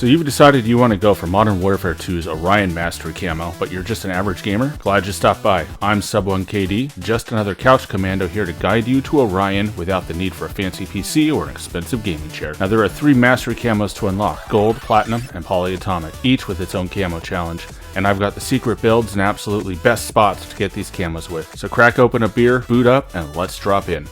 So you've decided you want to go for Modern Warfare 2's Orion Mastery Camo, but you're just an average gamer? Glad you stopped by. I'm Sub1KD, just another couch commando here to guide you to Orion without the need for a fancy PC or an expensive gaming chair. Now there are 3 Mastery Camos to unlock: Gold, Platinum, and Polyatomic, each with its own camo challenge. And I've got the secret builds and absolutely best spots to get these camos with. So crack open a beer, boot up, and let's drop in.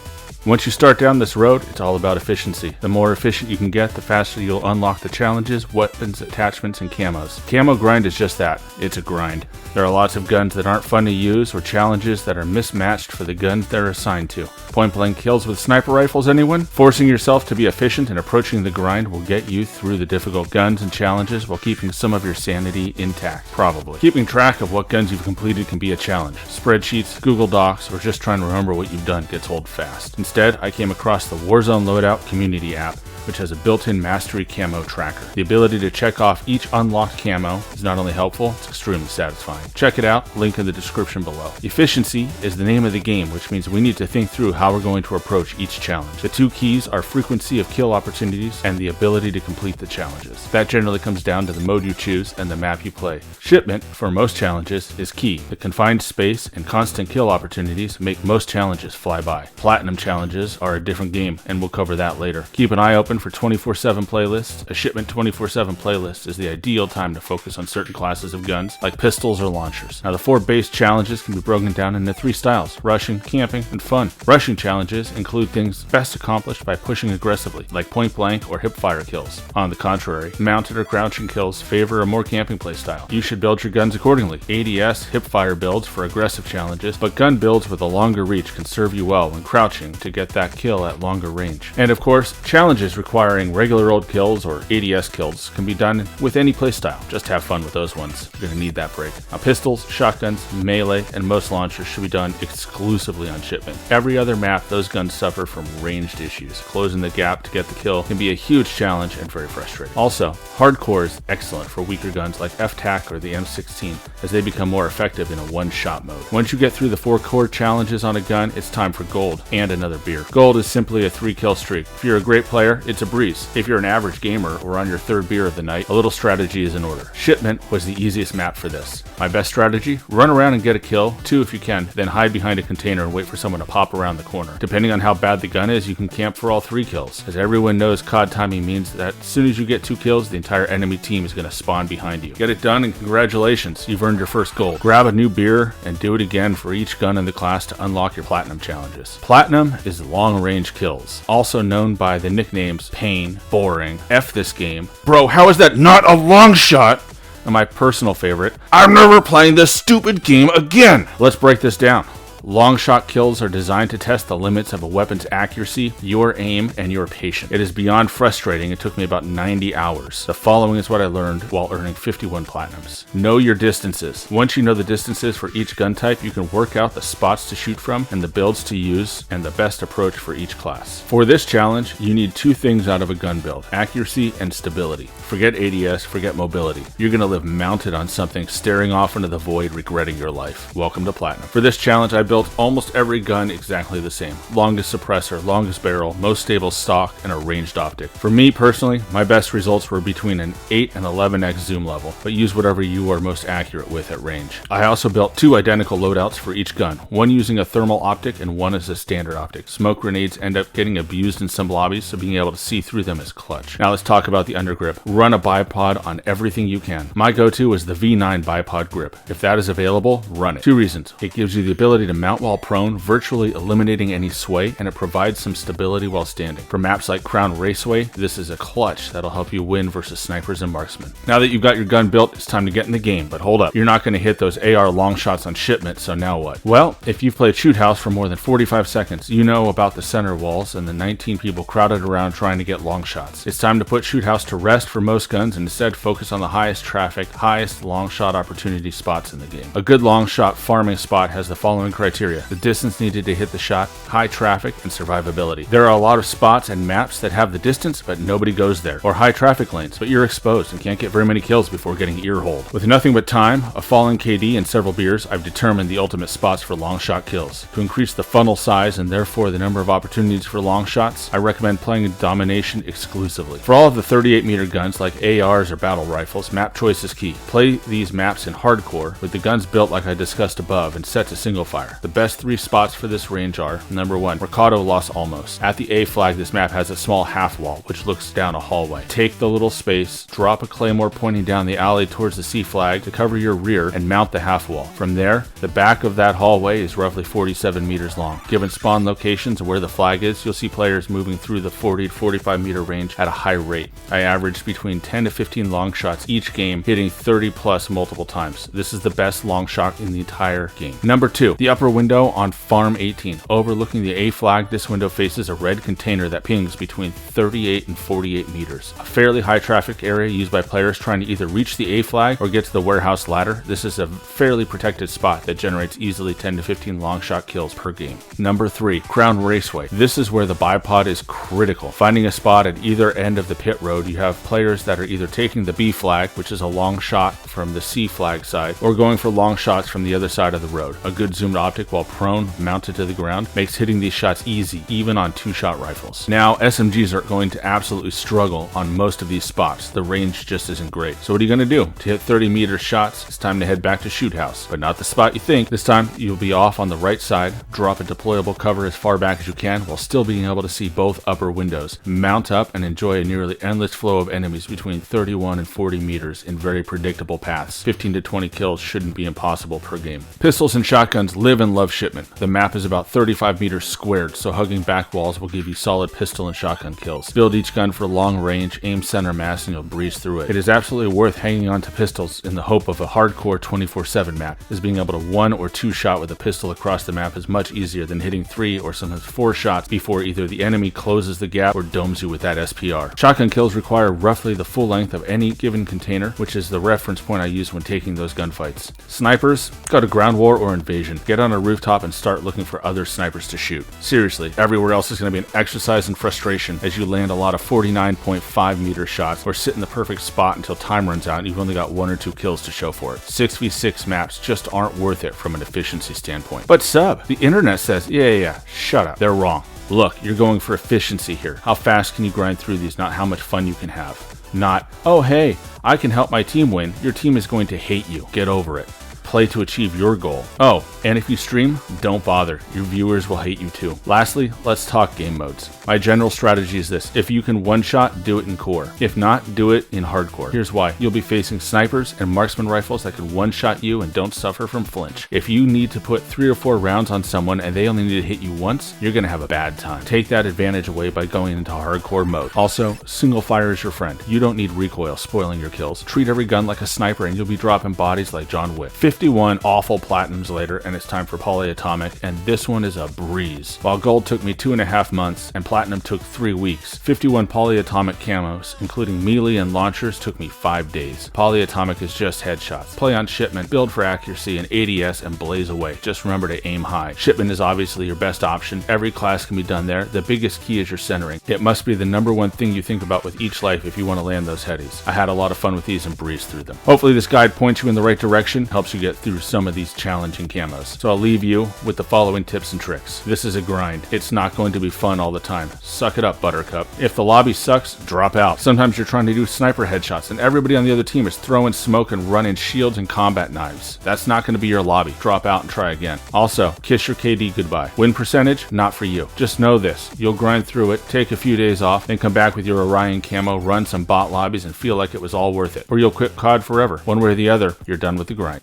Once you start down this road, it's all about efficiency. The more efficient you can get, the faster you'll unlock the challenges, weapons, attachments, and camos. Camo grind is just that. It's a grind. There are lots of guns that aren't fun to use, or challenges that are mismatched for the guns they're assigned to. Point blank kills with sniper rifles, anyone? Forcing yourself to be efficient and approaching the grind will get you through the difficult guns and challenges while keeping some of your sanity intact, probably. Keeping track of what guns you've completed can be a challenge. Spreadsheets, Google Docs, or just trying to remember what you've done gets old fast. Instead, I came across the Warzone Loadout community app, which has a built-in Mastery Camo tracker. The ability to check off each unlocked camo is not only helpful, it's extremely satisfying. Check it out, link in the description below. Efficiency is the name of the game, which means we need to think through how we're going to approach each challenge. The 2 keys are frequency of kill opportunities and the ability to complete the challenges. That generally comes down to the mode you choose and the map you play. Shipment, for most challenges, is key. The confined space and constant kill opportunities make most challenges fly by. Platinum challenges are a different game, and we'll cover that later. Keep an eye open for 24/7 playlists. A shipment 24/7 playlist is the ideal time to focus on certain classes of guns, like pistols or launchers. Now the 4 base challenges can be broken down into 3 styles: rushing, camping, and fun. Rushing challenges include things best accomplished by pushing aggressively, like point blank or hip fire kills. On the contrary, mounted or crouching kills favor a more camping playstyle. You should build your guns accordingly. ADS hip fire builds for aggressive challenges, but gun builds with a longer reach can serve you well when crouching to get that kill at longer range. And of course, challenges requiring regular old kills or ADS kills can be done with any playstyle. Just have fun with those ones. You're going to need that break. Now pistols, shotguns, melee, and most launchers should be done exclusively on shipment. Every other map, those guns suffer from ranged issues. Closing the gap to get the kill can be a huge challenge and very frustrating. Also, hardcore is excellent for weaker guns like F-TAC or the M16, as they become more effective in a one-shot mode. Once you get through the 4 core challenges on a gun, it's time for gold and another beer. Gold is simply a 3-kill streak. If you're a great player, it's a breeze. If you're an average gamer or on your 3rd beer of the night, a little strategy is in order. Shipment was the easiest map for this. My best strategy? Run around and get a kill, 2 if you can, then hide behind a container and wait for someone to pop around the corner. Depending on how bad the gun is, you can camp for all 3 kills, as everyone knows COD timing means that as soon as you get 2 kills, the entire enemy team is going to spawn behind you. Get it done and congratulations, you've earned your first gold. Grab a new beer and do it again for each gun in the class to unlock your platinum challenges. Platinum is long range kills, also known by the nicknames Pain, Boring, F this game, Bro, how is that not a long shot? And my personal favorite, I'm never playing this stupid game again. Let's break this down. Long shot kills are designed to test the limits of a weapon's accuracy, your aim, and your patience. It is beyond frustrating. It took me about 90 hours. The following is what I learned while earning 51 platinums. Know your distances. Once you know the distances for each gun type, you can work out the spots to shoot from and the builds to use and the best approach for each class. For this challenge, you need 2 things out of a gun build: accuracy and stability. Forget ADS, forget mobility. You're going to live mounted on something, staring off into the void, regretting your life. Welcome to Platinum. For this challenge, I built almost every gun exactly the same. Longest suppressor, longest barrel, most stable stock, and a ranged optic. For me personally, my best results were between an 8 and 11x zoom level, but use whatever you are most accurate with at range. I also built 2 identical loadouts for each gun, one using a thermal optic and one as a standard optic. Smoke grenades end up getting abused in some lobbies, so being able to see through them is clutch. Now let's talk about the undergrip. Run a bipod on everything you can. My go-to is the V9 bipod grip. If that is available, run it. 2 reasons. It gives you the ability to mount while prone, virtually eliminating any sway, and it provides some stability while standing. For maps like Crown Raceway, this is a clutch that'll help you win versus snipers and marksmen. Now that you've got your gun built, it's time to get in the game, but hold up. You're not going to hit those AR long shots on shipment, so now what? Well, if you've played Shoot House for more than 45 seconds, you know about the center walls and the 19 people crowded around trying to get long shots. It's time to put Shoot House to rest for most guns and instead focus on the highest traffic, highest long shot opportunity spots in the game. A good long shot farming spot has the following criteria criteria: the distance needed to hit the shot, high traffic, and survivability. There are a lot of spots and maps that have the distance, but nobody goes there, or high traffic lanes, but you're exposed and can't get very many kills before getting earholed. With nothing but time, a falling KD, and several beers, I've determined the ultimate spots for long shot kills. To increase the funnel size and therefore the number of opportunities for long shots, I recommend playing Domination exclusively. For all of the 38-meter guns like ARs or battle rifles, map choice is key. Play these maps in hardcore with the guns built like I discussed above and set to single fire. The best 3 spots for this range are: number 1, Mercado Los Olmos. At the A flag, this map has a small half wall which looks down a hallway. Take the little space, drop a claymore pointing down the alley towards the C flag to cover your rear, and mount the half wall. From there, the back of that hallway is roughly 47 meters long. Given spawn locations and where the flag is, you'll see players moving through the 40 to 45 meter range at a high rate. I averaged between 10 to 15 long shots each game, hitting 30 plus multiple times. This is the best long shot in the entire game. Number 2, the upper window on Farm 18. Overlooking the A flag, this window faces a red container that pings between 38 and 48 meters. A fairly high traffic area used by players trying to either reach the A flag or get to the warehouse ladder. This is a fairly protected spot that generates easily 10 to 15 long shot kills per game. Number 3, Crown Raceway. This is where the bipod is critical. Finding a spot at either end of the pit road, you have players that are either taking the B flag, which is a long shot from the C flag side, or going for long shots from the other side of the road. A good zoomed optic while prone, mounted to the ground, makes hitting these shots easy, even on 2-shot rifles. Now, SMGs are going to absolutely struggle on most of these spots. The range just isn't great. So what are you going to do? To hit 30-meter shots, it's time to head back to Shoot House, but not the spot you think. This time, you'll be off on the right side, drop a deployable cover as far back as you can while still being able to see both upper windows. Mount up and enjoy a nearly endless flow of enemies between 31 and 40 meters in very predictable paths. 15 to 20 kills shouldn't be impossible per game. Pistols and shotguns live and love shipment. The map is about 35 meters squared, so hugging back walls will give you solid pistol and shotgun kills. Build each gun for long range, aim center mass, and you'll breeze through it. It is absolutely worth hanging on to pistols in the hope of a hardcore 24/7 map, as being able to 1 or 2 shot with a pistol across the map is much easier than hitting 3 or sometimes 4 shots before either the enemy closes the gap or domes you with that SPR. Shotgun kills require roughly the full length of any given container, which is the reference point I use when taking those gunfights. Snipers, go to ground war or invasion. Get on a rooftop and start looking for other snipers to shoot. Seriously, everywhere else is going to be an exercise in frustration as you land a lot of 49.5 meter shots or sit in the perfect spot until time runs out and you've only got 1 or 2 kills to show for it. 6v6 maps just aren't worth it from an efficiency standpoint. But sub, the internet says, yeah, shut up. They're wrong. Look, you're going for efficiency here. How fast can you grind through these, not how much fun you can have. Not, oh hey, I can help my team win. Your team is going to hate you. Get over it. Play to achieve your goal. Oh, and if you stream, don't bother. Your viewers will hate you too. Lastly, let's talk game modes. My general strategy is this: if you can one-shot, do it in core. If not, do it in hardcore. Here's why. You'll be facing snipers and marksman rifles that can one-shot you and don't suffer from flinch. If you need to put 3 or 4 rounds on someone and they only need to hit you once, you're gonna have a bad time. Take that advantage away by going into hardcore mode. Also, single fire is your friend. You don't need recoil spoiling your kills. Treat every gun like a sniper and you'll be dropping bodies like John Wick. 51 awful platinums later, and it's time for Polyatomic, and this one is a breeze. While gold took me 2.5 months and platinum took 3 weeks, 51 Polyatomic camos, including melee and launchers, took me 5 days. Polyatomic is just headshots. Play on shipment, build for accuracy and ADS, and blaze away. Just remember to aim high. Shipment is obviously your best option. Every class can be done there. The biggest key is your centering. It must be the #1 thing you think about with each life if you want to land those headies. I had a lot of fun with these and breezed through them. Hopefully this guide points you in the right direction, helps you get through some of these challenging camos. So I'll leave you with the following tips and tricks. This is a grind. It's not going to be fun all the time. Suck it up, Buttercup. If the lobby sucks, drop out. Sometimes you're trying to do sniper headshots and everybody on the other team is throwing smoke and running shields and combat knives. That's not going to be your lobby. Drop out and try again. Also, kiss your KD goodbye. Win percentage, not for you. Just know this. You'll grind through it, take a few days off, then come back with your Orion Camo, run some bot lobbies and feel like it was all worth it. Or you'll quit COD forever. One way or the other, you're done with the grind.